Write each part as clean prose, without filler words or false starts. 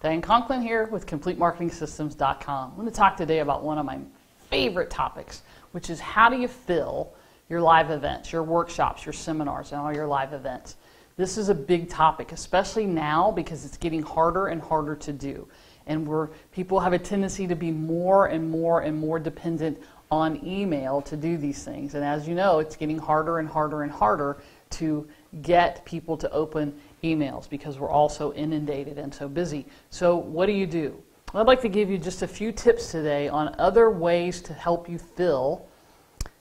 Diane Conklin here with CompleteMarketingSystems.com. I'm going to talk today about one of my favorite topics, which is how do you fill your live events, your workshops, your seminars, and all your live events. This is a big topic, especially now because it's getting harder and harder to do. And people have a tendency to be more and more dependent on email to do these things. And as you know, it's getting harder and harder to get people to open emails because we're all so inundated and so busy. So what do you do? I'd like to give you just a few tips today on other ways to help you fill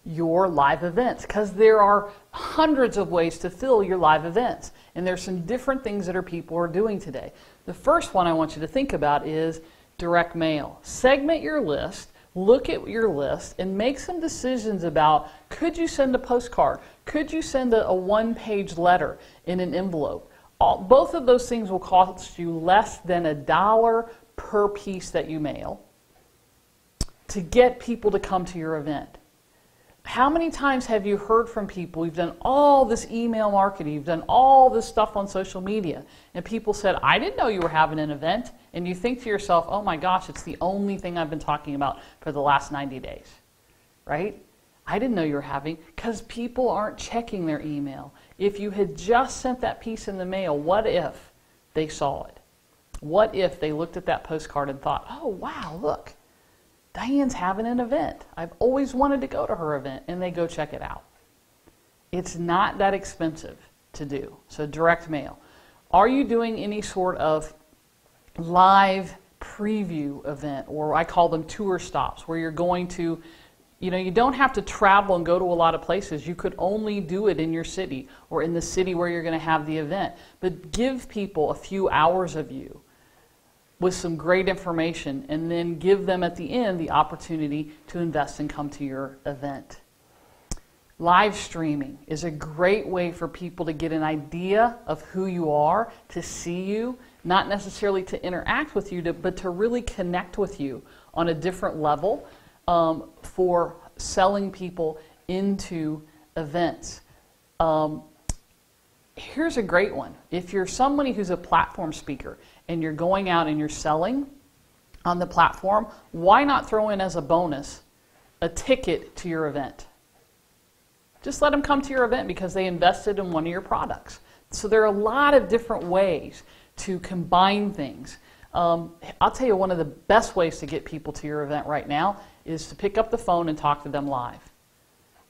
your live events, because there are hundreds of ways to fill your live events, and there's some different things that people are doing today. The first one I want you to think about is direct mail. Segment your list, look at your list, and make some decisions about, could you send a postcard? Could you send a one-page letter in an envelope? Both of those things will cost you less than $1 per piece that you mail to get people to come to your event. How many times have you heard from people, you've done all this email marketing, you've done all this stuff on social media, and people said, I didn't know you were having an event, and you think to yourself, oh my gosh, it's the only thing I've been talking about for the last 90 days, right? I didn't know you were having, because people aren't checking their email. If you had just sent that piece in the mail, what if they saw it? What if they looked at that postcard and thought, oh wow, look, Diane's having an event. I've always wanted to go to her event, and they go check it out. It's not that expensive to do. So direct mail. Are you doing any sort of live preview event, or I call them tour stops, where you're going to, you don't have to travel and go to a lot of places. You could only do it in your city or in the city where you're going to have the event. But give people a few hours of you with some great information, and then give them at the end the opportunity to invest and come to your event. Live streaming is a great way for people to get an idea of who you are, to see you, not necessarily to interact with you, but to really connect with you on a different level for selling people into events. Here's a great one. If you're somebody who's a platform speaker and you're going out and you're selling on the platform, why not throw in as a bonus a ticket to your event? Just let them come to your event because they invested in one of your products. So there are a lot of different ways to combine things. I'll tell you, one of the best ways to get people to your event right now is to pick up the phone and talk to them live.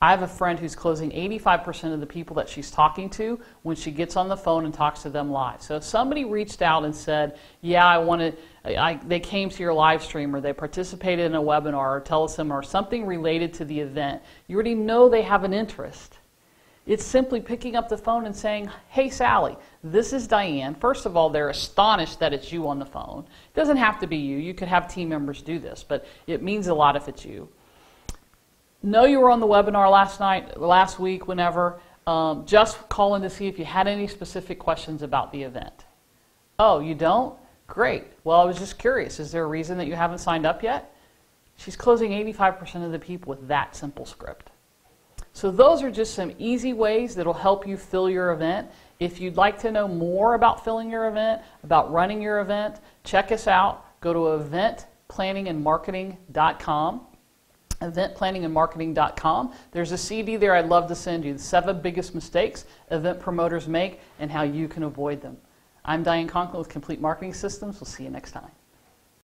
I have a friend who's closing 85% of the people that she's talking to when she gets on the phone and talks to them live. So if somebody reached out and said, yeah, they came to your live stream, or they participated in a webinar or teleseminar or something related to the event, you already know they have an interest. It's simply picking up the phone and saying, hey Sally, this is Diane. First of all, they're astonished that it's you on the phone. It doesn't have to be you. You could have team members do this, but it means a lot if it's you. Know you were on the webinar last week, whenever. Just call in to see if you had any specific questions about the event. Oh, you don't? Great. Well, I was just curious. Is there a reason that you haven't signed up yet? She's closing 85% of the people with that simple script. So those are just some easy ways that will help you fill your event. If you'd like to know more about filling your event, about running your event, check us out. Go to eventplanningandmarketing.com. eventplanningandmarketing.com. There's a CD there I'd love to send you, the 7 biggest mistakes event promoters make and how you can avoid them. I'm Diane Conklin with Complete Marketing Systems. We'll see you next time.